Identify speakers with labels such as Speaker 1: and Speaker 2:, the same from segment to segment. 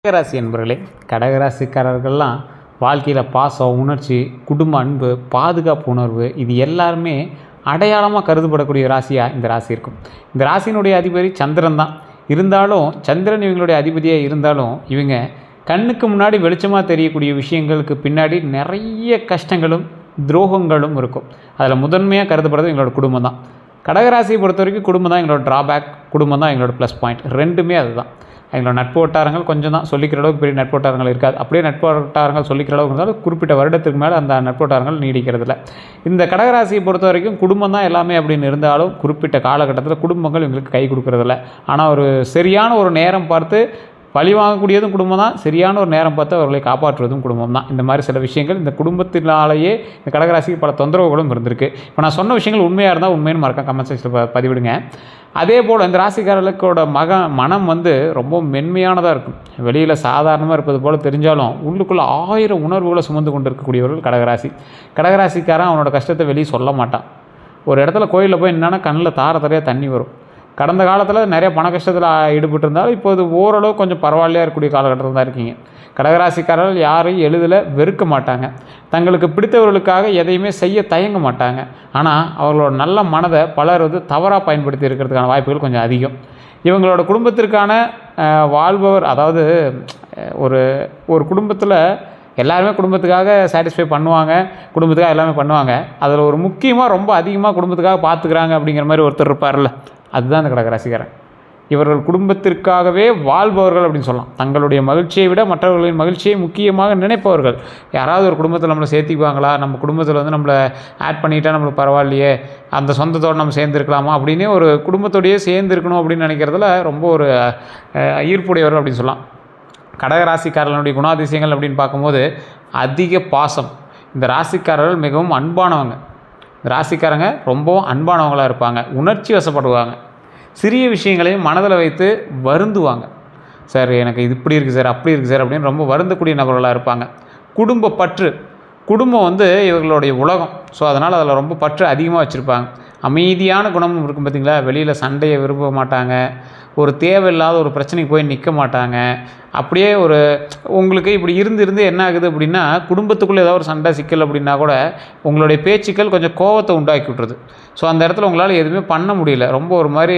Speaker 1: கடகராசி என்பவர்களே, கடகராசிக்காரர்கள்லாம் வாழ்க்கையில் பாசம், உணர்ச்சி, குடும்ப அன்பு, பாதுகாப்பு உணர்வு இது எல்லாருமே அடையாளமாக கருதப்படக்கூடிய ராசியாக இந்த ராசி இருக்கும். இந்த ராசியினுடைய அதிபதி சந்திரன் தான். இருந்தாலும் சந்திரன் இவங்களுடைய அதிபதியாக இருந்தாலும் இவங்க கண்ணுக்கு முன்னாடி வெளிச்சமாக தெரியக்கூடிய விஷயங்களுக்கு பின்னாடி நிறைய கஷ்டங்களும் துரோகங்களும் இருக்கும். அதில் முதன்மையாக கருதப்படுறது எங்களோட குடும்பம் தான். கடகராசியை பொறுத்த வரைக்கும் குடும்பம் தான் எங்களோட ட்ராபேக், குடும்பம் தான் எங்களோட ப்ளஸ் பாயிண்ட். ரெண்டுமே அதுதான். எங்களோட நட்பு வட்டாரங்கள் கொஞ்சம் தான், சொல்லிக்கிற அளவுக்கு பெரிய நட்பு வட்டாரங்கள் இருக்காது. அப்படியே நட்பு வட்டாரங்கள் சொல்லிக்கிற அளவுக்கு இருந்தாலும் குறிப்பிட்ட வருடத்துக்கு மேலே அந்த நட்பு வட்டாரங்கள் நீடிக்கிறதில்ல. இந்த கடகராசியை பொறுத்த வரைக்கும் குடும்பம் தான் எல்லாமே அப்படின்னு இருந்தாலும் குறிப்பிட்ட காலகட்டத்தில் குடும்பங்கள் எங்களுக்கு கை கொடுக்குறதில்ல. ஆனால் ஒரு சரியான ஒரு நேரம் பார்த்து பழி வாங்கக்கூடியதும் குடும்பம் தான், சரியான ஒரு நேரம் பார்த்து அவர்களை காப்பாற்றுவதும் குடும்பம் தான். இந்த மாதிரி சில விஷயங்கள் இந்த குடும்பத்தினாலேயே இந்த கடகராசிக்கு பல தொந்தரவுகளும் இருந்திருக்கு. இப்போ நான் சொன்ன விஷயங்கள் உண்மையாக இருந்தால் உண்மைன்னு மறக்காம கமெண்ட் செக்ஷனில் பதிவிடுங்க. அதே போல் இந்த ராசிக்காரர்களுக்கோட மனம் ரொம்ப மென்மையானதாக இருக்கும். வெளியில் சாதாரணமாக இருப்பது போல் தெரிஞ்சாலும் உள்ளுக்குள்ளே 1000 உணர்வுகளை சுமந்து கொண்டு இருக்கக்கூடியவர்கள் கடகராசி. கடகராசிக்காரன் அவனோட கஷ்டத்தை வெளியே சொல்ல மாட்டான். ஒரு இடத்துல கோயிலில் போய் என்னென்னா கண்ணில் தாரையாக தண்ணி வரும். கடந்த காலத்தில் நிறைய பண கஷ்டத்தில் ஈடுபட்டு இருந்தாலும் இப்போது ஓரளவு கொஞ்சம் பரவாயில்லையாக இருக்கக்கூடிய காலகட்டத்தில் தான் இருக்கீங்க. கடகராசிக்காரர்கள் யாரையும் எளிதில் வெறுக்க மாட்டாங்க. தங்களுக்கு பிடித்தவர்களுக்காக எதையுமே செய்ய தயங்க மாட்டாங்க. ஆனால் அவர்களோட நல்ல மனதை பலர் தவறாக பயன்படுத்தி இருக்கிறதுக்கான வாய்ப்புகள் கொஞ்சம் அதிகம். இவங்களோட குடும்பத்திற்கான வாழ்பவர், அதாவது ஒரு குடும்பத்தில் எல்லாருமே குடும்பத்துக்காக சாட்டிஸ்ஃபை பண்ணுவாங்க, குடும்பத்துக்காக எல்லாமே பண்ணுவாங்க. அதில் ஒரு முக்கியமாக ரொம்ப அதிகமாக குடும்பத்துக்காக பார்த்துக்கிறாங்க அப்படிங்கிற மாதிரி ஒருத்தர் இருப்பார்ல, அதுதான் இந்த கடகராசிக்காரன். இவர்கள் குடும்பத்திற்காகவே வாழ்பவர்கள் அப்படின்னு சொல்லலாம். தங்களுடைய மகிழ்ச்சியை விட மற்றவர்களின் மகிழ்ச்சியை முக்கியமாக நினைப்பவர்கள். யாராவது ஒரு குடும்பத்தில் நம்மளை சேர்த்திக்குவாங்களா, நம்ம குடும்பத்தில் நம்மளை ஆட் பண்ணிட்டா நம்மளுக்கு பரவாயில்லையே, அந்த சொந்தத்தோடு நம்ம சேர்ந்துருக்கலாமா அப்படின்னு ஒரு குடும்பத்தோடையே சேர்ந்துருக்கணும் அப்படின்னு நினைக்கிறதுல ரொம்ப ஒரு ஈர்ப்புடையவர்கள் அப்படின்னு சொல்லலாம். கடகராசிக்காரர்களுடைய குணாதிசயங்கள் அப்படின்னு பார்க்கும்போது அதிக பாசம். இந்த ராசிக்காரர்கள் மிகவும் அன்பானவங்க. இந்த ராசிக்காரங்க ரொம்பவும் அன்பானவங்களாக இருப்பாங்க. உணர்ச்சி வசப்படுவாங்க. சிறிய விஷயங்களையும் மனதில் வைத்து வருந்துவாங்க. சார் எனக்கு இது இப்படி இருக்குது சார், அப்படி இருக்குது சார் அப்படின்னு ரொம்ப வருந்தக்கூடிய நபர்களாக இருப்பாங்க. குடும்ப பற்று, குடும்பம் இவர்களுடைய உலகம். ஸோ அதனால் அதில் ரொம்ப பற்று அதிகமாக வச்சுருப்பாங்க. அமைதியான குணமும் இருக்கும் பார்த்திங்களா. வெளியில் சண்டையை விரும்ப மாட்டாங்க. ஒரு தேவையில்லாத ஒரு பிரச்சனைக்கு போய் நிற்க மாட்டாங்க. அப்படியே உங்களுக்கு இப்படி இருந்து என்ன ஆகுது அப்படின்னா, குடும்பத்துக்குள்ளே ஏதாவது ஒரு சண்டை சிக்கல் அப்படின்னா கூட உங்களுடைய பேச்சுக்கள் கொஞ்சம் கோவத்தை உண்டாக்கி விட்ருது. ஸோ அந்த இடத்துல உங்களால் எதுவுமே பண்ண முடியல. ரொம்ப ஒரு மாதிரி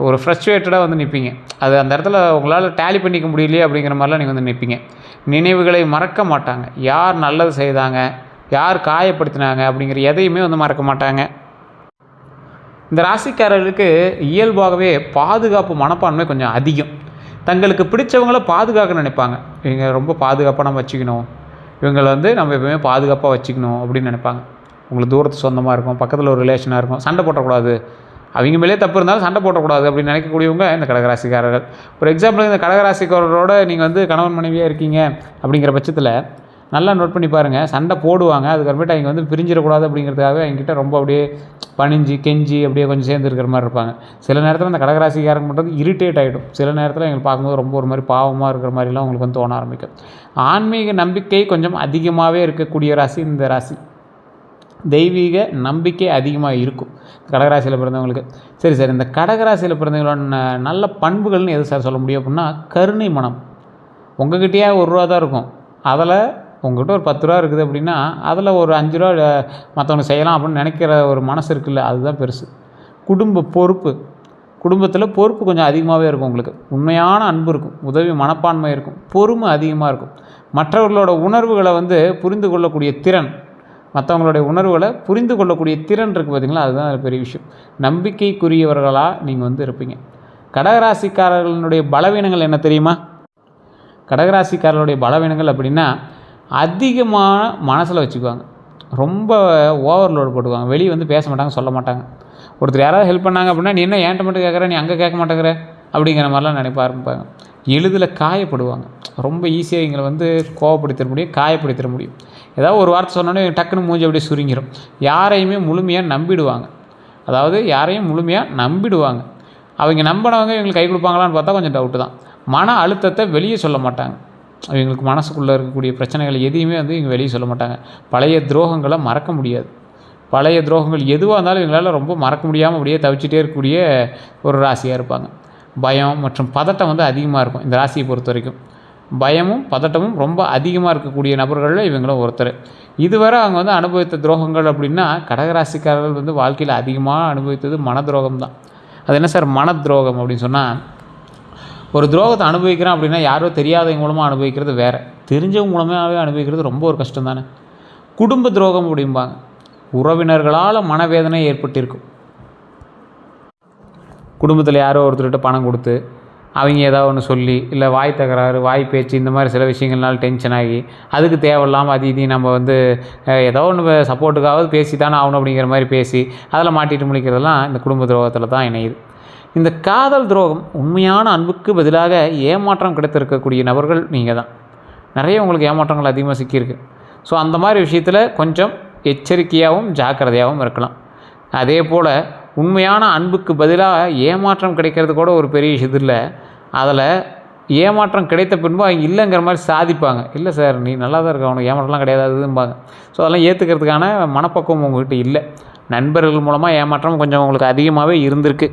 Speaker 1: ஒரு ஃப்ரஸ்ட்ரேட்டடாக நிற்பீங்க. அது அந்த இடத்துல உங்களால் டேலி பண்ணிக்க முடியலையே அப்படிங்கிற மாதிரிலாம் நீங்கள் நிற்பீங்க. நினைவுகளை மறக்க மாட்டாங்க. யார் நல்லது செய்தாங்க, யார் காயப்படுத்தினாங்க அப்படிங்கிற எதையுமே மறக்க மாட்டாங்க. இந்த ராசிக்காரர்களுக்கு இயல்பாகவே பாதுகாப்பு மனப்பான்மை கொஞ்சம் அதிகம். தங்களுக்கு பிடிச்சவங்கள பாதுகாக்க நினைப்பாங்க. இவங்க ரொம்ப பாதுகாப்பாக நம்ம வச்சுக்கணும், இவங்களை நம்ம எப்பவுமே பாதுகாப்பாக வச்சுக்கணும் அப்படின்னு நினைப்பாங்க. உங்களுக்கு தூரத்து சொந்தமாக இருக்கும், பக்கத்தில் ஒரு ரிலேஷனாக இருக்கும், சண்டை போட்டக்கூடாது, அவங்க மேலே தப்பு இருந்தாலும் சண்டை போட்டக்கூடாது அப்படின்னு நினைக்கக்கூடியவங்க இந்த கடகராசிக்காரர்கள். ஒரு எக்ஸாம்பிள், இந்த கடகராசிக்காரரோட நீங்கள் கணவன் மனைவியாக இருக்கீங்க அப்படிங்கிற பட்சத்தில் நல்லா நோட் பண்ணி பாருங்கள். சண்டை போடுவாங்க, அதுக்கப்புறமேட்டு அவங்க பிரிஞ்சிடக்கூடாது அப்படிங்கிறதுக்காக எங்கிட்ட ரொம்ப அப்படியே பணிஞ்சு கெஞ்சி அப்படியே கொஞ்சம் சேர்ந்து இருக்கிற மாதிரி இருப்பாங்க. சில நேரத்தில் அந்த கடகராசிக்காரங்க பண்ணுறது இரிட்டேட் ஆகிடும். சில நேரத்தில் எங்களுக்கு பார்க்கும்போது ரொம்ப ஒரு மாதிரி பாவமாக இருக்கிற மாதிரிலாம் உங்களுக்கு தோண ஆரம்பிக்கும். ஆன்மீக நம்பிக்கை கொஞ்சம் அதிகமாகவே இருக்கக்கூடிய ராசி இந்த ராசி. தெய்வீக நம்பிக்கை அதிகமாக இருக்கும் கடகராசியில் பிறந்தவங்களுக்கு. சரி சார், இந்த கடகராசியில் பிறந்தவங்களோட நல்ல பண்புகள்னு எது சார் சொல்ல முடியும் அப்படின்னா, கருணை மனம். உங்கள்கிட்டயே 1 ரூபா தான் இருக்கும், அதில் உங்கள்கிட்ட ஒரு 10 ரூபா இருக்குது அப்படின்னா அதில் ஒரு 5 ரூபா மற்றவங்க செய்யலாம் அப்படின்னு நினைக்கிற ஒரு மனசு இருக்குல்ல, அதுதான் பெருசு. குடும்ப பொறுப்பு, குடும்பத்தில் பொறுப்பு கொஞ்சம் அதிகமாகவே இருக்கும். உங்களுக்கு உண்மையான அன்பு இருக்கும், உதவி மனப்பான்மை இருக்கும், பொறுமை அதிகமாக இருக்கும். மற்றவர்களோட உணர்வுகளை புரிந்து கொள்ளக்கூடிய திறன், மற்றவங்களுடைய உணர்வுகளை புரிந்து கொள்ளக்கூடிய திறன் இருக்குது பார்த்திங்களா, அதுதான் பெரிய விஷயம். நம்பிக்கைக்குரியவர்களாக நீங்கள் இருப்பீங்க. கடகராசிக்காரர்களுடைய பலவீனங்கள் என்ன தெரியுமா? கடகராசிக்காரர்களுடைய பலவீனங்கள் அப்படின்னா, அதிகமான மனசில் வச்சுக்குவாங்க. ரொம்ப ஓவர்லோடு போட்டுக்குவாங்க. வெளியே பேச மாட்டாங்க, சொல்ல மாட்டாங்க. ஒருத்தர் யாராவது ஹெல்ப் பண்ணாங்க அப்படின்னா, நீ என்ன ஏன்ட்ட மட்டும் கேட்குற, நீ அங்கே கேட்க மாட்டேங்கிற அப்படிங்கிற மாதிரிலாம் நினைப்ப ஆரம்பிப்பாங்க. எளிதில் காயப்படுவாங்க. ரொம்ப ஈஸியாக இவங்களை கோவப்படுத்திட முடியும், காயப்படுத்திட முடியும். ஏதாவது ஒரு வார்த்தை சொன்னோன்னே டக்குன்னு மூஞ்சி அப்படியே சுருங்கிடும். யாரையுமே முழுமையாக நம்பிடுவாங்க. அதாவது யாரையும் முழுமையாக நம்பிடுவாங்க. அவங்க நம்பினவங்க இவங்களுக்கு கை கொடுப்பாங்களான்னு பார்த்தா கொஞ்சம் டவுட்டு தான். மன அழுத்தத்தை வெளியே சொல்ல மாட்டாங்க. இவங்களுக்கு மனசுக்குள்ளே இருக்கக்கூடிய பிரச்சனைகள் எதையுமே இவங்க வெளியே சொல்ல மாட்டாங்க. பழைய துரோகங்களை மறக்க முடியாது. பழைய துரோகங்கள் எதுவாக இருந்தாலும் இவங்களால் ரொம்ப மறக்க முடியாமல் அப்படியே தவிச்சிட்டே இருக்கக்கூடிய ஒரு ராசியாக இருப்பாங்க. பயம் மற்றும் பதட்டம் அதிகமாக இருக்கும் இந்த ராசியை பொறுத்த வரைக்கும். பயமும் பதட்டமும் ரொம்ப அதிகமாக இருக்கக்கூடிய நபர்களில் இவங்களும் ஒருத்தர். இதுவரை அவங்க வந்து அனுபவித்த துரோகங்கள் அப்படின்னா, கடகராசிக்காரர்கள் வந்து வாழ்க்கையில் அதிகமாக அனுபவித்தது மன துரோகம் தான். அது என்ன சார் மன துரோகம் அப்படின்னு சொன்னால், ஒரு துரோகத்தை அனுபவிக்கிறோம் அப்படின்னா யாரோ தெரியாதவங்க மூலமாக அனுபவிக்கிறது வேறு, தெரிஞ்சவங்க மூலமாகவே அனுபவிக்கிறது ரொம்ப ஒரு கஷ்டம் தானே. குடும்ப துரோகம் அப்படிம்பாங்க. உறவினர்களால் மனவேதனை ஏற்பட்டிருக்கும். குடும்பத்தில் யாரோ ஒருத்தர்கிட்ட பணம் கொடுத்து அவங்க ஏதாவது ஒன்று சொல்லி, இல்லை வாய் தகராறு, வாய் பேச்சு, இந்த மாதிரி சில விஷயங்கள்னால டென்ஷன் ஆகி, அதுக்கு தேவையில்லாமல் அது இதையும் நம்ம வந்து ஏதோ ஒன்று சப்போர்ட்டுக்காவது பேசி தானே ஆகணும் அப்படிங்கிற மாதிரி பேசி அதில் மாட்டிட்டு முடிக்கிறதெல்லாம் இந்த குடும்ப துரோகத்தில் தான் இணையுது. இந்த காதல் துரோகம், உண்மையான அன்புக்கு பதிலாக ஏமாற்றம் கிடைத்திருக்கக்கூடிய நபர்கள் நீங்கள் தான். நிறைய உங்களுக்கு ஏமாற்றங்கள் அதிகமாக சிக்கியிருக்கு. ஸோ அந்த மாதிரி விஷயத்தில் கொஞ்சம் எச்சரிக்கையாகவும் ஜாக்கிரதையாகவும் இருக்கலாம். அதே போல் உண்மையான அன்புக்கு பதிலாக ஏமாற்றம் கிடைக்கிறது கூட ஒரு பெரிய இது இல்லை. அதில் ஏமாற்றம் கிடைத்த பின்பு அவங்க இல்லைங்கிற மாதிரி சாதிப்பாங்க. இல்லை சார் நீ நல்லா தான் இருக்க, அவனுக்கு ஏமாற்றம்லாம் கிடையாது அதும்பாங்க. ஸோ அதெல்லாம் ஏற்றுக்கிறதுக்கான மனப்பக்குவம் உங்கள்கிட்ட இல்லை. நண்பர்கள் மூலமாக ஏமாற்றம் கொஞ்சம் உங்களுக்கு அதிகமாகவே இருந்திருக்கு.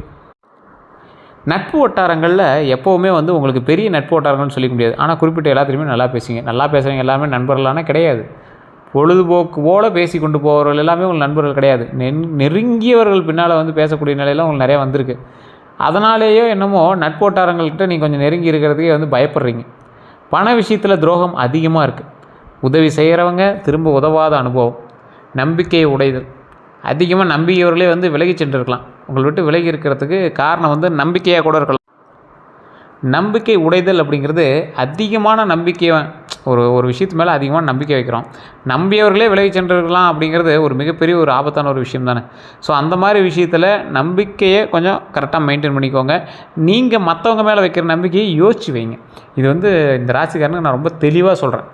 Speaker 1: நட்பு வட்டாரங்களில் எப்போவுமே வந்து உங்களுக்கு பெரிய நட்பு வட்டாரங்கள்னு சொல்லிக்க முடியாது. ஆனால் குறிப்பிட்ட எல்லாத்துலேயுமே நல்லா பேசுவீங்க. நல்லா பேசுகிறவங்க எல்லாமே நண்பர்களான கிடையாது. பொழுதுபோக்கு போல் பேசி கொண்டு போகிறவர்கள் எல்லாமே உங்கள் நண்பர்கள் கிடையாது. நெருங்கியவர்கள் பின்னால் வந்து பேசக்கூடிய நிலையெல்லாம் உங்களுக்கு நிறையா வந்திருக்கு. அதனாலேயோ என்னமோ நட்பு வட்டாரங்கள்கிட்ட நீங்கள் கொஞ்சம் நெருங்கி இருக்கிறதுக்கே வந்து பயப்படுறீங்க. பண விஷயத்தில் துரோகம் அதிகமாக இருக்குது. உதவி செய்கிறவங்க திரும்ப உதவாத அனுபவம், நம்பிக்கையை உடைதல். அதிகமாக நம்பியவர்களே வந்து விலகி சென்றிருக்கலாம். உங்களை விட்டு விலகி இருக்கிறதுக்கு காரணம் வந்து நம்பிக்கையாக கூட இருக்கலாம். நம்பிக்கை உடைதல் அப்படிங்கிறது அதிகமான நம்பிக்கையை ஒரு விஷயத்து மேலே அதிகமான நம்பிக்கை வைக்கிறோம். நம்பியவர்களே விலகி சென்றிருக்கலாம் அப்படிங்கிறது ஒரு மிகப்பெரிய ஒரு ஆபத்தான ஒரு விஷயம் தானே. ஸோ அந்த மாதிரி விஷயத்தில் நம்பிக்கையை கொஞ்சம் கரெக்டாக மெயின்டைன் பண்ணிக்கோங்க. நீங்கள் மற்றவங்க மேலே வைக்கிற நம்பிக்கையை யோசிச்சு வைங்க. இது வந்து இந்த ராசிக்காரனுக்கு நான் ரொம்ப தெளிவாக சொல்கிறேன்.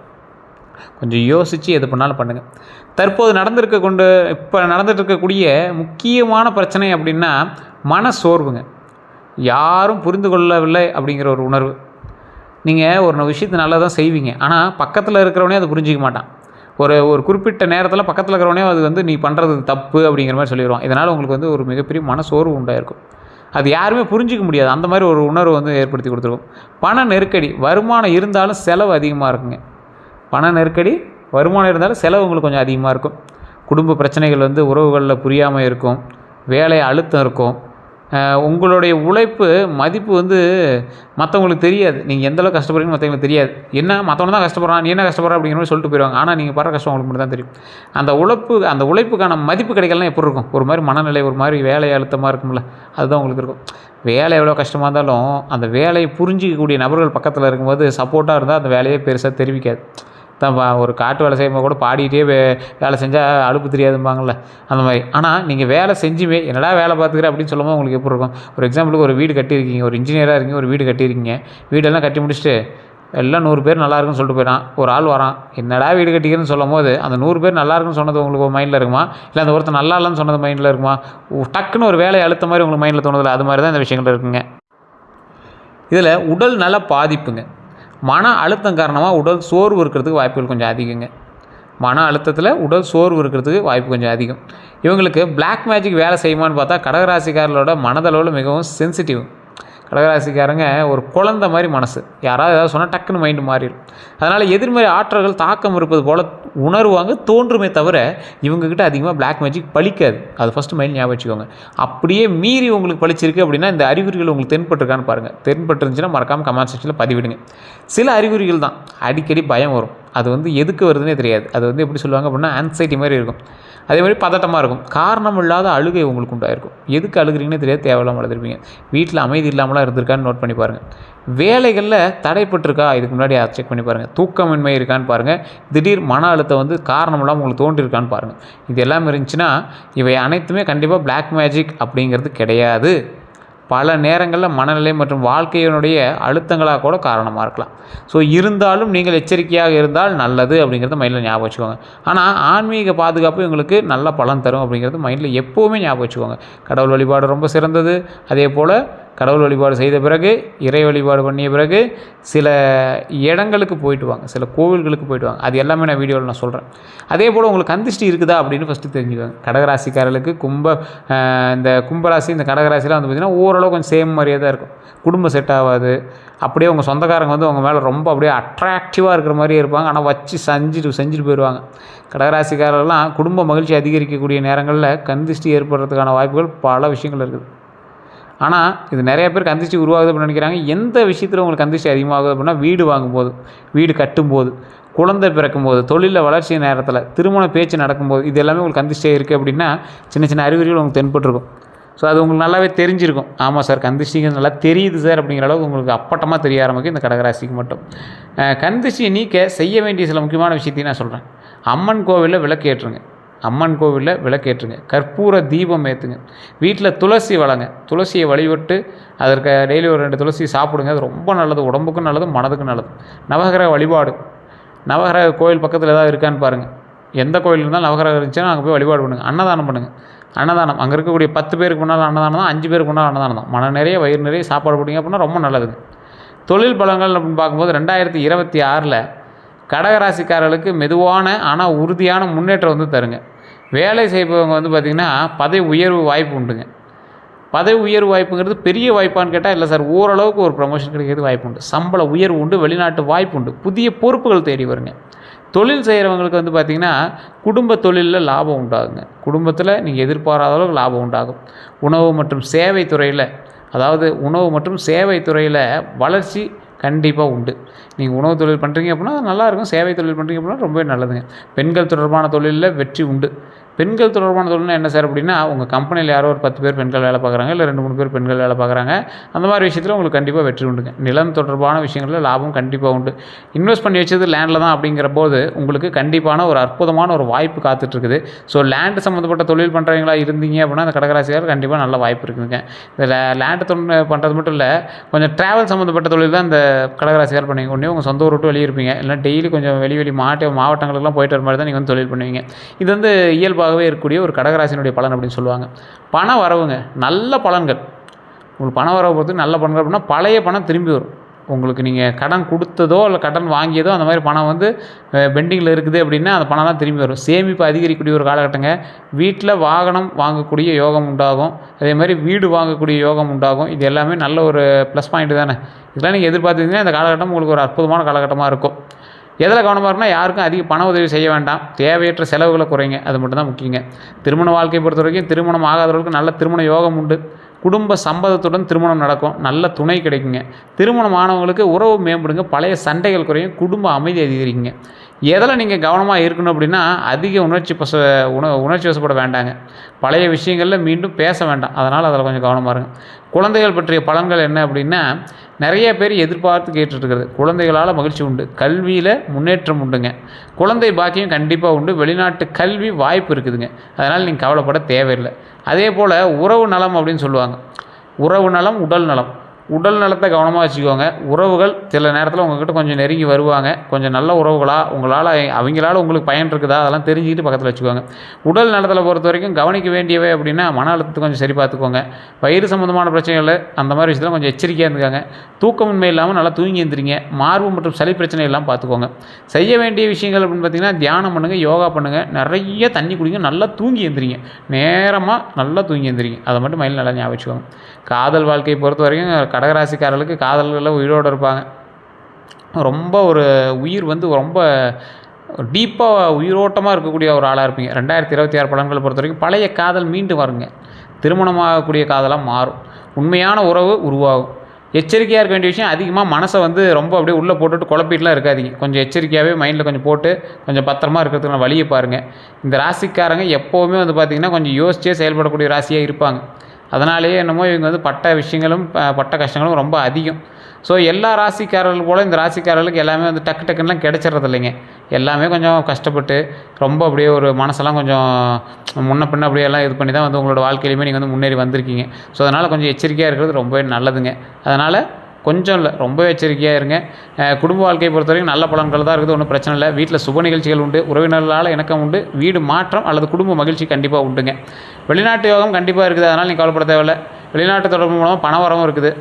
Speaker 1: கொஞ்சம் யோசித்து எது பண்ணாலும் பண்ணுங்கள். தற்போது இப்போ நடந்துகிட்டு இருக்கக்கூடிய முக்கியமான பிரச்சனை அப்படின்னா மனசோர்வுங்க. யாரும் புரிந்து கொள்ளவில்லை அப்படிங்கிற ஒரு உணர்வு. நீங்கள் ஒரு விஷயத்தை நல்லா தான் செய்வீங்க, ஆனால் பக்கத்தில் இருக்கிறவனே அதை புரிஞ்சிக்க மாட்டான். ஒரு குறிப்பிட்ட நேரத்தில் பக்கத்தில் இருக்கிறவனே அது வந்து நீ பண்ணுறது தப்பு அப்படிங்கிற மாதிரி சொல்லிடுவான். இதனால் உங்களுக்கு வந்து ஒரு மிகப்பெரிய மனசோர்வு உண்டாயிருக்கும். அது யாருமே புரிஞ்சிக்க முடியாது. அந்த மாதிரி ஒரு உணர்வு வந்து ஏற்படுத்தி கொடுத்துருக்கும். பண நெருக்கடி, வருமானம் இருந்தாலும் செலவு அதிகமாக இருக்குங்க. பண நெருக்கடி, வருமானம் இருந்தாலும் செலவு உங்களுக்கு கொஞ்சம் அதிகமாக இருக்கும். குடும்ப பிரச்சனைகள் வந்து உறவுகளில் புரியாமல் இருக்கும். வேலை அழுத்தம் இருக்கும். உங்களுடைய உழைப்பு மதிப்பு வந்து மற்றவங்களுக்கு தெரியாது. நீங்கள் எந்தளவுக்கு கஷ்டப்படுறீங்கன்னு மற்றவங்களுக்கு தெரியாது. என்ன மற்றவங்க தான் கஷ்டப்படுறான், நீ என்ன கஷ்டப்படுற அப்படிங்கிற மாதிரி சொல்லிட்டு போயிடுவாங்க. ஆனால் நீங்கள் படுற கஷ்டம் உங்களுக்கு மட்டும் தான் தெரியும். அந்த உழைப்புக்கான மதிப்பு கிடைக்கலாம் எப்படி இருக்கும்? ஒரு மாதிரி மனநிலை, ஒரு மாதிரி வேலை அழுத்தமாக இருக்கும்ல, அதுதான் உங்களுக்கு இருக்கும். வேலை எவ்வளோ கஷ்டமாக இருந்தாலும் அந்த வேலையை புரிஞ்சிக்கக்கூடிய நபர்கள் பக்கத்தில் இருக்கும்போது சப்போர்ட்டாக இருந்தால் அந்த வேலையே பெருசாக தெரிவிக்காது. தான் ஒரு காட்டு வேலை செய்யும்போது கூட பாடிக்கிட்டே வேலை செஞ்சால் அலுப்பு தெரியாதும்பாங்கள்ல, அந்த மாதிரி. ஆனால் நீங்கள் வேலை செஞ்சுமே என்னடா வேலை பார்த்துக்கிறேன் அப்படின்னு சொல்லும்போது உங்களுக்கு எப்படி இருக்கும்? ஒரு எக்ஸாம்பிளுக்கு ஒரு வீடு கட்டியிருக்கீங்க, ஒரு இன்ஜினியராக இருக்கீங்க, ஒரு வீடு கட்டியிருக்கீங்க. வீடெல்லாம் கட்டி முடிச்சுட்டு எல்லாம் 100 பேர் நல்லா இருக்குன்னு சொல்லிட்டு போயிடான். ஒரு ஆள் வரான், என்னடா வீடு கட்டிக்கிறேன்னு சொல்லும் போது அந்த 100 பேர் நல்லா இருக்குன்னு சொன்னது உங்களுக்கு மைண்டில் இருக்குமா? இல்லை அந்த ஒருத்தர் நல்லா இல்லைன்னு சொன்னது மைண்டில் இருக்குமா? டக்குன்னு ஒரு வேலையை அழுத்த மாதிரி உங்களுக்கு மைண்டில் தோணுதில்ல? அது மாதிரி தான் இந்த விஷயங்கள் இருக்குங்க. இதில் உடல் நல பாதிப்புங்க. மன அழுத்தம் காரணமாக உடல் சோர்வு இருக்கிறதுக்கு வாய்ப்புகள் கொஞ்சம் அதிகங்க. மன அழுத்தத்தில் உடல் சோர்வு இருக்கிறதுக்கு வாய்ப்பு கொஞ்சம் அதிகம். இவங்களுக்கு பிளாக் மேஜிக் வேலை செய்யுமான்னு பார்த்தா கடகராசிக்காரர்களோட மனதளவில் மிகவும் சென்சிட்டிவ். கடகராசிக்காரங்க ஒரு குழந்தை மாதிரி மனசு. யாராவது ஏதாவது சொன்னால் டக்குன்னு மைண்டு மாறிடும். அதனால் எதிர்மறை ஆற்றல்கள் தாக்கம் இருப்பது போல் உணர்வாங்க தோன்றுமே தவிர இவங்ககிட்ட அதிகமாக பிளாக் மேஜிக் பலிக்காது. அது ஃபஸ்ட்டு மைண்ட் ஞாபகம் வச்சுக்கோங்க. அப்படியே மீறி உங்களுக்கு பலிச்சிருக்கு அப்படின்னா இந்த அறிகுறிகள் உங்களுக்கு தென்பட்டுருக்கான்னு பாருங்கள். தென்பட்டுருந்துச்சுன்னா மறக்காமல் கமெண்ட் செக்ஷனில் பதிவிடுங்க. சில அறிகுறிகள் தான். அடிக்கடி பயம் வரும். அது வந்து எதுக்கு வருதுன்னே தெரியாது. அது வந்து எப்படி சொல்லுவாங்க அப்படின்னா ஆன்சைட்டி மாதிரி இருக்கும். அதே மாதிரி பதட்டமாக இருக்கும். காரணம் இல்லாத அழுகை உங்களுக்கு உண்டாயிருக்கும். எதுக்கு அழுகிறீங்கன்னே தெரியாது, தேவையில்லாமல் அழுதுருப்பீங்க. வீட்டில் அமைதி இல்லாமலாம் இருந்திருக்கான்னு நோட் பண்ணி பாருங்கள். வேலைகளில் தடைப்பட்டிருக்கா இதுக்கு முன்னாடி அதை செக் பண்ணி பாருங்கள். தூக்கமின்மை இருக்கான்னு பாருங்கள். திடீர் மன அழுத்தம் வந்து காரணம் இல்லாமல் உங்களுக்கு தோன்றிருக்கான்னு பாருங்கள். இது எல்லாம் இருந்துச்சுன்னா இவை அனைத்துமே கண்டிப்பாக பிளாக் மேஜிக் அப்படிங்கிறது கிடையாது. பல நேரங்களில் மனநிலை மற்றும் வாழ்க்கையினுடைய அழுத்தங்களாக கூட காரணமாக இருக்கலாம். ஸோ இருந்தாலும் நீங்கள் எச்சரிக்கையாக இருந்தால் நல்லது அப்படிங்கிறத மைண்டில் ஞாபகம் வச்சுக்கோங்க. ஆனால் ஆன்மீக பாதுகாப்பு உங்களுக்கு நல்ல பலன் தரும் அப்படிங்கிறது மைண்டில் எப்போவுமே ஞாபகம் வச்சுக்கோங்க. கடவுள் வழிபாடு ரொம்ப சிறந்தது. அதே போல் கடவுள் வழிபாடு செய்த பிறகு, இறை வழிபாடு பண்ணிய பிறகு சில இடங்களுக்கு போயிட்டு வாங்க, சில கோவில்களுக்கு போயிட்டு வாங்க. அது எல்லாமே நான் வீடியோவில் நான் சொல்கிறேன். அதே போல் உங்களுக்கு கந்திஷ்டி இருக்குதா அப்படின்னு ஃபஸ்ட்டு தெரிஞ்சுக்கோங்க. கடகராசிக்காரர்களுக்கு இந்த கும்பராசி, இந்த கடகராசிலாம் வந்து பார்த்திங்கன்னா ஓரளவு கொஞ்சம் சேம் மாதிரியே தான் இருக்கும். குடும்பம் செட் ஆகாது, அப்படியே உங்கள் சொந்தக்காரங்க வந்து உங்கள் மேலே ரொம்ப அப்படியே அட்ராக்டிவாக இருக்கிற மாதிரியே இருப்பாங்க. ஆனால் வச்சு செஞ்சுட்டு போயிடுவாங்க. கடகராசிக்காரர்கள்லாம் குடும்ப மகிழ்ச்சி அதிகரிக்கக்கூடிய நேரங்களில் கண் திருஷ்டி ஏற்படுறதுக்கான வாய்ப்புகள் பல விஷயங்கள் இருக்குது. ஆனால் இது நிறைய பேர் கண் திருஷ்டி உருவாகுது அப்படின்னு நினைக்கிறாங்க. எந்த விஷயத்தில் உங்களுக்கு கண் திருஷ்டி அதிகமாகுது அப்படின்னா, வீடு வாங்கும்போது, வீடு கட்டும்போது, குழந்தை பிறக்கும்போது, தொழிலில் வளர்ச்சி நேரத்தில், திருமண பேச்சு நடக்கும்போது, இது எல்லாமே உங்களுக்கு கண் திருஷ்டியாக இருக்குது அப்படின்னா சின்ன சின்ன அறிகுறிகள் உங்களுக்கு தென்பட்டுருக்கும். ஸோ அது உங்களுக்கு நல்லாவே தெரிஞ்சிருக்கும். ஆமாம் சார், கண் திருஷ்டிங்கிறது நல்லா தெரியுது சார் அப்படிங்கிற அளவுக்கு உங்களுக்கு அப்பட்டமாக தெரிய ஆரம்பிக்கும் இந்த கடகராசிக்கு மட்டும். கண் திருஷ்டியை நீக்க செய்ய வேண்டிய சில முக்கியமான விஷயத்தையும் நான் சொல்கிறேன். அம்மன் கோவிலில் விளக்கேற்றுங்க. அம்மன் கோவிலில் விளக்கேற்றுங்க. கற்பூர தீபம் ஏற்றுங்க. வீட்டில் துளசி வளங்க. துளசியை வழிபட்டு அதற்கு டெய்லி ஒரு 2 துளசி சாப்பிடுங்க. அது ரொம்ப நல்லது, உடம்புக்கும் நல்லது, மனதுக்கும் நல்லது. நவகிரக வழிபாடு. நவகிரக கோயில் பக்கத்தில் ஏதாவது இருக்கான்னு பாருங்கள். எந்த கோயில் இருந்தாலும் நவகிரகம் இருந்துச்சுன்னா அங்கே போய் வழிபாடு பண்ணுங்கள். அன்னதானம் பண்ணுங்கள். அன்னதானம் அங்கே இருக்கக்கூடிய 10 பேருக்கு முன்னால் அன்னதானம் தான், 5 பேருக்கு முன்னால் அன்னதானம் தான். மன நிறைய வயிறு நிறைய சாப்பாடு போட்டிங்க அப்படின்னா ரொம்ப நல்லதுங்க. தொழில் பலங்கள் அப்படின்னு பார்க்கும்போது 2026 கடகராசிக்காரர்களுக்கு மெதுவான ஆனால் உறுதியான முன்னேற்றம் வந்து தருங்க. வேலை செய்பவங்க வந்து பார்த்திங்கன்னா பதவி உயர்வு வாய்ப்பு உண்டுங்க. பதவி உயர்வு வாய்ப்புங்கிறது பெரிய வாய்ப்பான்னு கேட்டால் இல்லை சார், ஓரளவுக்கு ஒரு ப்ரமோஷன் கிடைக்கிறது வாய்ப்பு உண்டு. சம்பள உயர்வு உண்டு, வெளிநாட்டு வாய்ப்பு உண்டு, புதிய பொறுப்புகள் தேடி வருங்க. தொழில் செய்கிறவங்களுக்கு வந்து பார்த்திங்கன்னா குடும்ப தொழிலில் லாபம் உண்டாகுங்க. குடும்பத்தில் நீங்கள் எதிர்பாராத அளவுக்கு லாபம் உண்டாகும். உணவு மற்றும் சேவை துறையில், அதாவது உணவு மற்றும் சேவை துறையில் வளர்ச்சி கண்டிப்பாக உண்டு. நீங்கள் உணவு தொழில் பண்ணுறீங்க அப்படின்னா நல்லாயிருக்கும். சேவை தொழில் பண்ணுறீங்க அப்படின்னா ரொம்பவே நல்லதுங்க. பெண்கள் தொடர்பான தொழிலில் வெற்றி உண்டு. பெண்கள் தொடர்பான தொழில்னா என்ன சார் அப்படின்னா, உங்கள் கம்பெனியில் யாரோ ஒரு 10 பேர் பெண்கள் வேலை பார்க்குறாங்க, இல்லை 2-3 பேர் பெண்கள் வேலை பார்க்குறாங்க. அந்த மாதிரி விஷயத்தில் உங்களுக்கு கண்டிப்பாக வெற்றி உண்டுங்க. நிலம் தொடர்பான விஷயங்களில் லாபம் கண்டிப்பாக உண்டு. இன்வெஸ்ட் பண்ணி வச்சது லேண்டில் தான் அப்படிங்கிற போது உங்களுக்கு கண்டிப்பான ஒரு அற்புதமான ஒரு வாய்ப்பு காத்துட்ருக்குது. ஸோ லேண்டு சம்மந்தப்பட்ட தொழில் பண்ணுறவங்களா இருந்தீங்க அப்படின்னா அந்த கடகராசியார் கண்டிப்பாக நல்ல வாய்ப்பு இருக்குதுங்க. இதில் லேண்டு தொழில் பண்ணுறது மட்டும் இல்லை, கொஞ்சம் ட்ராவல் சம்மந்தப்பட்ட தொழில் தான் இந்த கடகராசியார் பண்ணுவீங்க. ஒன்றே உங்கள் சொந்த ஊர் விட்டு வெளியே இருப்பீங்க, இல்லை டெய்லி கொஞ்சம் வெளி மாவட்டங்களுக்குலாம் போயிட்டு வர மாதிரி தான் நீங்கள் வந்து தொழில் பண்ணுவீங்க. இது வந்து இயல்பாகவே இருக்கக்கூடிய ஒரு கடகராசினுடைய பலன் அப்படின்னு சொல்லுவாங்க. பண வரவுங்க, நல்ல பலன்கள். உங்களுக்கு பண வரவு பொறுத்து நல்ல பலன்கள் அப்படின்னா பழைய பணம் திரும்பி வரும். உங்களுக்கு நீங்கள் கடன் கொடுத்ததோ இல்லை கடன் வாங்கியதோ அந்த மாதிரி பணம் வந்து பெண்டிங்கில் இருக்குது அப்படின்னா அந்த பணம்லாம் திரும்பி வரும். சேமிப்பு அதிகரிக்கக்கூடிய ஒரு காலகட்டங்க. வீட்டில் வாகனம் வாங்கக்கூடிய யோகம் உண்டாகும். அதே மாதிரி வீடு வாங்கக்கூடிய யோகம் உண்டாகும். இது எல்லாமே நல்ல ஒரு ப்ளஸ் பாயிண்ட் தானே. இதெல்லாம் நீங்கள் எதிர்பார்த்தீங்கன்னா இந்த காலகட்டம் உங்களுக்கு ஒரு அற்புதமான காலகட்டமாக இருக்கும். எதில் கவனமாக இருக்குன்னா, யாருக்கும் அதிக பண உதவி செய்ய வேண்டாம். தேவையற்ற செலவுகளை குறைங்க. அது மட்டும் தான் முக்கியங்க. திருமண வாழ்க்கையை பொறுத்த வரைக்கும் திருமணம் ஆகாதவர்களுக்கு நல்ல திருமண யோகம் உண்டு. குடும்ப சம்பதத்துடன் திருமணம் நடக்கும். நல்ல துணை கிடைக்குங்க. திருமணம் ஆனவங்களுக்கு உறவு மேம்படுங்க. பழைய சண்டைகள் குறையும். குடும்ப அமைதி அதிகரிக்குங்க. எதில் நீங்கள் கவனமாக இருக்கணும் அப்படின்னா, அதிக உணர்ச்சி வசப்பட வேண்டாங்க. பழைய விஷயங்களில் மீண்டும் பேச வேண்டாம். அதனால் அதில் கொஞ்சம் கவனமாக இருங்க. குழந்தைகள் பற்றிய பலன்கள் என்ன அப்படின்னா, நிறைய பேர் எதிர்பார்த்து கேட்டுட்ருக்கிறது. குழந்தைகளால் மகிழ்ச்சி உண்டு. கல்வியில் முன்னேற்றம் உண்டுங்க. குழந்தை பாக்கியம் கண்டிப்பாக உண்டு. வெளிநாட்டு கல்வி வாய்ப்பு இருக்குதுங்க. அதனால் நீங்கள் கவலைப்பட தேவையில்லை. அதே போல் உறவு நலம் அப்படின்னு சொல்லுவாங்க. உறவு நலம், உடல் நலம். உடல் நலத்தை கவனமாக வச்சுக்கோங்க. உறவுகள் சில நேரத்தில் உங்கள்கிட்ட கொஞ்சம் நெருங்கி வருவாங்க. கொஞ்சம் நல்ல உறவுகளாக அவங்களால உங்களுக்கு பயன் இருக்குதா அதெல்லாம் தெரிஞ்சுக்கிட்டு பக்கத்தில் வச்சுக்கோங்க. உடல் நலத்தில் பொறுத்த வரைக்கும் கவனிக்க வேண்டியவை அப்படின்னா, மன அழுத்தத்தை கொஞ்சம் சரி பார்த்துக்கோங்க. வயிறு சம்மந்தமான பிரச்சனைகள் அந்த மாதிரி விஷயத்தில் கொஞ்சம் எச்சரிக்கையாக இருந்துக்காங்க. தூக்கமின்மை இல்லாமல் நல்லா தூங்கி எழுந்திரிங்க. மார்பு மற்றும் சளி பிரச்சனை எல்லாம் பார்த்துக்கோங்க. செய்ய வேண்டிய விஷயங்கள் அப்படின்னு பார்த்தீங்கன்னா, தியானம் பண்ணுங்கள், யோகா பண்ணுங்கள், நிறைய தண்ணி குடிங்க, நல்லா தூங்கி எழுந்திரிங்க. நேரமாக நல்லா தூங்கி எழுந்திரிங்க. அதை மட்டும் மைண்டில் நல்லா ஞாபகம் வச்சுக்கோங்க. காதல் வாழ்க்கையை பொறுத்த வரைக்கும் கடகராசிக்காரர்களுக்கு காதல்களில் உயிரோடு இருப்பாங்க. ரொம்ப ஒரு உயிர் வந்து ரொம்ப டீப்பாக உயிரோட்டமாக இருக்கக்கூடிய ஒரு ஆளாக இருப்பீங்க. 2026 பலன்களை பொறுத்த வரைக்கும் பழைய காதல் மீண்டும் வருங்க. திருமணமாகக்கூடிய காதலாக மாறும். உண்மையான உறவு உருவாகும். எச்சரிக்கையாக இருக்க வேண்டிய விஷயம், அதிகமாக மனசை வந்து ரொம்ப அப்படியே உள்ளே போட்டுட்டு குழப்பிட்டுலாம் இருக்காதீங்க. கொஞ்சம் எச்சரிக்கையாகவே மைண்டில் கொஞ்சம் போட்டு கொஞ்சம் பத்திரமா இருக்கிறதுக்கான வழியை பாருங்கள். இந்த ராசிக்காரங்க எப்போவுமே வந்து பார்த்திங்கன்னா கொஞ்சம் யோசிச்சே செயல்படக்கூடிய ராசியாக இருப்பாங்க. அதனாலேயே என்னமோ இவங்க வந்து பட்ட விஷயங்களும் பட்ட கஷ்டங்களும் ரொம்ப அதிகம். ஸோ எல்லா ராசிக்காரர்கள் போல் இந்த ராசிக்காரர்களுக்கு எல்லாமே வந்து டக்குன்னுலாம் கிடைச்சிட்றது இல்லைங்க. எல்லாமே கொஞ்சம் கஷ்டப்பட்டு ரொம்ப அப்படியே ஒரு மனசெல்லாம் கொஞ்சம் முன்ன பின்ன அப்படியே எல்லாம் இது பண்ணி தான் வந்து உங்களோட வாழ்க்கையிலையுமே நீங்கள் வந்து முன்னேறி வந்திருக்கீங்க. ஸோ அதனால் கொஞ்சம் எச்சரிக்கையாக இருக்கிறது ரொம்பவே நல்லதுங்க. அதனால் கொஞ்சம் இல்லை, ரொம்பவே எச்சரிக்கையாக இருங்க. குடும்ப வாழ்க்கையை பொறுத்த வரைக்கும் நல்ல பலன்கள் தான் இருக்குது, ஒன்றும் பிரச்சனை இல்லை. வீட்டில் சுப நிகழ்ச்சிகள் உண்டு. உறவினர்களால் இணக்கம் உண்டு. வீடு மாற்றம் அல்லது குடும்ப மகிழ்ச்சி கண்டிப்பாக உண்டுங்க. வெளிநாட்டு யோகம் கண்டிப்பாக இருக்குது. அதனால் நீங்கள் கவலைப்பட தேவையில்லை. வெளிநாட்டு தொடர்பு மூலமாக பண வரவும் இருக்குது.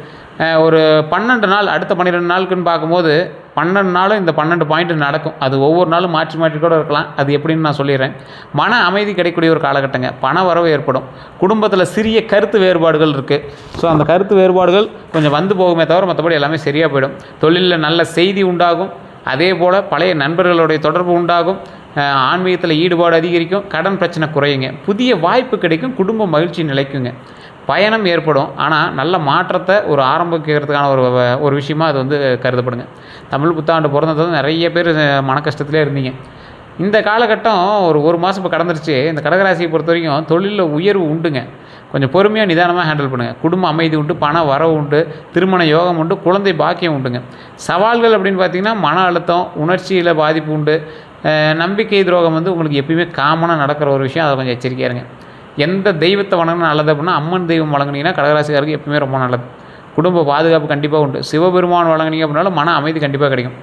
Speaker 1: ஒரு 12 நாள் அடுத்த 12 நாளுக்குன்னு பார்க்கும்போது 12 நாளும் இந்த 12 பாயிண்ட் நடக்கும். அது ஒவ்வொரு நாளும் மாற்றி மாற்றி கூட இருக்கலாம். அது எப்படின்னு நான் சொல்லிடுறேன். மன அமைதி கிடைக்கக்கூடிய ஒரு காலகட்டங்க. பண வரவு ஏற்படும். குடும்பத்தில் சிறிய கருத்து வேறுபாடுகள் இருக்குது. ஸோ அந்த கருத்து வேறுபாடுகள் கொஞ்சம் வந்து போகுமே தவிர மற்றபடி எல்லாமே சரியாக போயிடும். தொழிலில் நல்ல செய்தி உண்டாகும். அதே போல் பழைய நண்பர்களுடைய தொடர்பு உண்டாகும். ஆன்மீகத்தில் ஈடுபாடு அதிகரிக்கும். கடன் பிரச்சனை குறையுங்க. புதிய வாய்ப்பு கிடைக்கும். குடும்ப மகிழ்ச்சி நிலைக்குங்க. பயணம் ஏற்படும். ஆனால் நல்ல மாற்றத்தை ஒரு ஆரம்பிக்கிறதுக்கான ஒரு விஷயமா அது வந்து கருதப்படுங்க. தமிழ் புத்தாண்டு பிறந்தது நிறைய பேர் மன கஷ்டத்திலே இருந்தீங்க. இந்த காலகட்டம் ஒரு மாதம் இப்போ கடந்துருச்சு. இந்த கடகராசியை பொறுத்த வரைக்கும் தொழிலில் உயர்வு உண்டுங்க. கொஞ்சம் பொறுமையாக நிதானமாக ஹேண்டில் பண்ணுங்கள். குடும்ப அமைதி உண்டு. பண வரவு உண்டு. திருமண யோகம் உண்டு. குழந்தை பாக்கியம் உண்டுங்க. சவால்கள் அப்படின்னு பார்த்திங்கன்னா மன அழுத்தம், உணர்ச்சியில் பாதிப்பு உண்டு. நம்பிக்கை துரோகம் வந்து உங்களுக்கு எப்பயுமே காமனாக நடக்கிற ஒரு விஷயம். அதை கொஞ்சம் எச்சரிக்கையாக இருங்க. எந்த தெய்வத்தை வணங்கினா நல்லது அப்படின்னா அம்மன் தெய்வம் வழங்கினீங்கன்னா கடகராசிக்காரருக்கு எப்பவுமே ரொம்ப நல்லது. குடும்ப பாதுகாப்பு கண்டிப்பாக உண்டு. சிவபெருமான் வழங்கினீங்க அப்படின்னாலும் மன அமைதி கண்டிப்பாக கிடைக்கும்.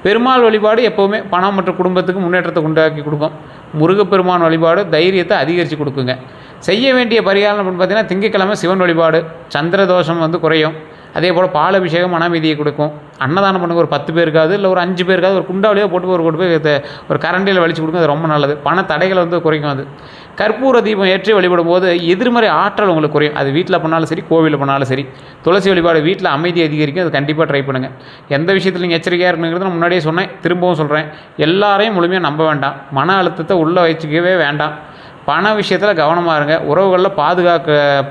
Speaker 1: பெருமாள் வழிபாடு எப்போவுமே பணம் மற்றும் குடும்பத்துக்கு முன்னேற்றத்தை உண்டாக்கி கொடுக்கும். முருகப்பெருமான் வழிபாடு தைரியத்தை அதிகரித்து கொடுக்குங்க. செய்ய வேண்டிய பரிகாரம் அப்படின்னு பார்த்தீங்கன்னா திங்கட்கிழமை சிவன் வழிபாடு. சந்திர தோஷம் வந்து குறையும். அதே போல் பாலபிஷேகம் மன அமைதியை கொடுக்கும். அன்னதானம் பண்ணுங்க. ஒரு 10 பேருக்காவது இல்லை ஒரு 5 பேருக்காவது ஒரு குண்டாவளியோ போட்டு கொண்டு போய் ஒரு கரண்டியில் வலிச்சு கொடுங்க. அது ரொம்ப நல்லது. பண தடைகளை வந்து குறைக்கும். அது கற்பூர தீபம் ஏற்றி வழிபடும் போது எதிர்மறை ஆற்றல் உங்களுக்கு குறையும். அது வீட்டில் பண்ணாலும் சரி, கோவிலில் பண்ணாலும் சரி. துளசி வழிபாடு வீட்டில் அமைதி அதிகரிக்கும். அது கண்டிப்பாக ட்ரை பண்ணுங்கள். எந்த விஷயத்தில் நீங்கள் எச்சரிக்கையாக இருக்குங்கிறது நான் முன்னாடியே சொன்னேன், திரும்பவும் சொல்கிறேன். எல்லாரையும் முழுமையாக நம்ப வேண்டாம். மன அழுத்தத்தை உள்ளே வச்சுக்கவே வேண்டாம். பண விஷயத்தில் கவனமாக இருங்க. உறவுகளில்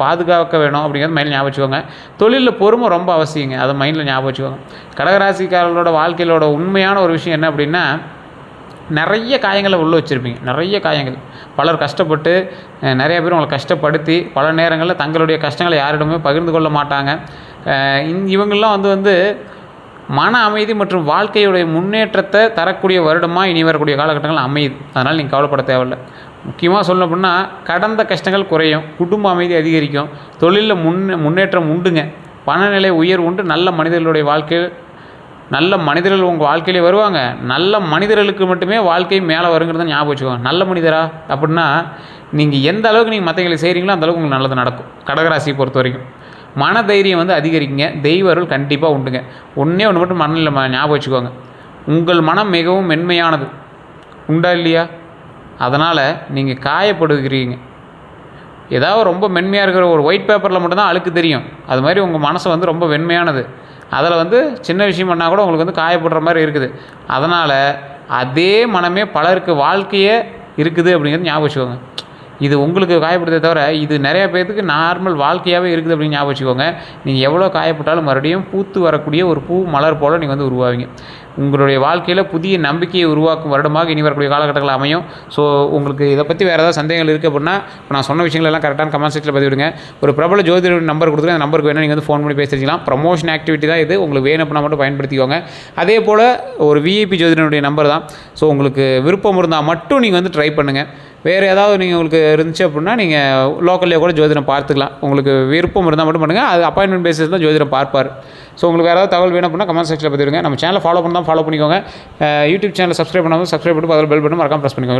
Speaker 1: பாதுகாக்க வேணும் அப்படிங்கிறது மைண்டில் ஞாபகம் வச்சுக்கோங்க. தொழிலில் பொறுமை ரொம்ப அவசியங்க. அதை மைண்டில் ஞாபகம் வச்சுக்கோங்க. கடகராசிக்காரர்களோட வாழ்க்கையிலோட உண்மையான ஒரு விஷயம் என்ன அப்படின்னா, நிறைய காயங்களை உள்ளே வச்சுருப்பீங்க. நிறைய காயங்கள். பலர் கஷ்டப்பட்டு நிறைய பேர் உங்களை கஷ்டப்படுத்தி பல நேரங்களில் தங்களுடைய கஷ்டங்களை யாரிடமே பகிர்ந்து கொள்ள மாட்டாங்க. இவங்கெல்லாம் வந்து மன அமைதி மற்றும் வாழ்க்கையுடைய முன்னேற்றத்தை தரக்கூடிய வருடமாக இனி வரக்கூடிய காலகட்டங்கள் அமையுது. அதனால் நீங்கள் கவலைப்பட தேவையில்லை. முக்கியமாக சொல்லணும் அப்படின்னா கடந்த கஷ்டங்கள் குறையும். குடும்ப அமைதி அதிகரிக்கும். தொழிலில் முன்னேற்றம் உண்டுங்க. பணநிலை உயர்வு உண்டு. நல்ல மனிதர்கள் உங்கள் வாழ்க்கையிலே வருவாங்க. நல்ல மனிதர்களுக்கு மட்டுமே வாழ்க்கை மேலே வருங்கிறத ஞாபகம் வச்சுக்கோங்க. நல்ல மனிதரா அப்படின்னா நீங்கள் எந்த அளவுக்கு நீங்கள் மற்றவங்களுக்கு செய்கிறீங்களோ அந்த அளவுக்கு உங்களுக்கு நல்லது நடக்கும். கடகராசியை பொறுத்த வரைக்கும் மன தைரியம் வந்து அதிகரிக்குங்க. தெய்வ அருள் கண்டிப்பாக உண்டுங்க. ஒன்றே ஒன்று மட்டும் மனநிலை ஞாபகம் வச்சுக்கோங்க. உங்கள் மனம் மிகவும் மென்மையானது. உண்டா இல்லையா? அதனால் நீங்கள் காயப்படுகிறீங்க. ஏதாவது ரொம்ப மென்மையாக இருக்கிற ஒரு ஒயிட் பேப்பரில் மட்டும்தான் அழுக்கு தெரியும். அது மாதிரி உங்கள் மனசு வந்து ரொம்ப வெண்மையானது. அதில் வந்து சின்ன விஷயம் பண்ணால் கூட உங்களுக்கு வந்து காயப்படுற மாதிரி இருக்குது. அதனால் அதே மனமே பலருக்கு வாழ்க்கையே இருக்குது அப்படிங்கிறது ஞாபகம் வச்சுக்கோங்க. இது உங்களுக்கு காயப்படுதே தவிர இது நிறைய பேர்த்துக்கு நார்மல் வாழ்க்கையாகவே இருக்குது அப்படின்னு ஞாபகம் வச்சுக்கோங்க. நீங்கள் எவ்வளோ காயப்பட்டாலும் மறுபடியும் பூத்து வரக்கூடிய ஒரு பூ மலர் போல் நீங்கள் வந்து உருவாவீங்க. உங்களுடைய வாழ்க்கையில் புதிய நம்பிக்கையை உருவாக்கும் வருடமாக இனி வரக்கூடிய காலகட்டங்கள் அமையும். ஸோ உங்களுக்கு இதை பற்றி வேறு ஏதாவது சந்தேகங்கள் இருக்குது அப்படின்னா நான் சொன்ன விஷயங்கள் எல்லாம் கரெக்டான கமெண்ட் செக்ஷனில் பதிவிடுங்க. ஒரு பிரபல ஜோதிட நம்பர் கொடுத்துருங்க. அந்த நம்பருக்கு வேணும் நீங்கள் வந்து ஃபோன் பண்ணி பேசிக்கலாம். ப்ரமோஷன் ஆக்டிவிட்டி தான் இது. உங்களுக்கு வேணும் அப்படின்னா மட்டும் பயன்படுத்திக்கோங்க. அதே போல் ஒரு விஐபி ஜோதிடனுடைய நம்பர் தான். ஸோ உங்களுக்கு விருப்பம் இருந்தால் மட்டும் நீங்கள் வந்து ட்ரை பண்ணுங்கள். வேறு ஏதாவது நீங்கள் உங்களுக்கு இருந்துச்சு அப்படின்னா நீங்கள் லோக்கல்லே கூட ஜோதிடம் பார்த்துக்கலாம். உங்களுக்கு விருப்பம் இருந்தால் மட்டும் பண்ணுங்கள். அது அப்பாயின்மெண்ட் பேசிஸ் தான் ஜோதிடம் பார்ப்பார். ஸோ உங்களுக்கு வேறு ஏதாவது தகவல் வேணும் அப்படின்னா கமெண்ட் செக்ஷனில் பதிவிடுங்க. நம்ம சேனலை ஃபாலோ பண்ணால் ஃபாலோ பண்ணிக்கோங்க. யூடியூப் சேனலை சப்ஸ்கிரைப் பண்ணாமல் சப்ஸ்கிரைப் பண்ணி அதில் பெல் பட்டன் மறக்காம ப்ரெஸ் பண்ணிக்கோங்க.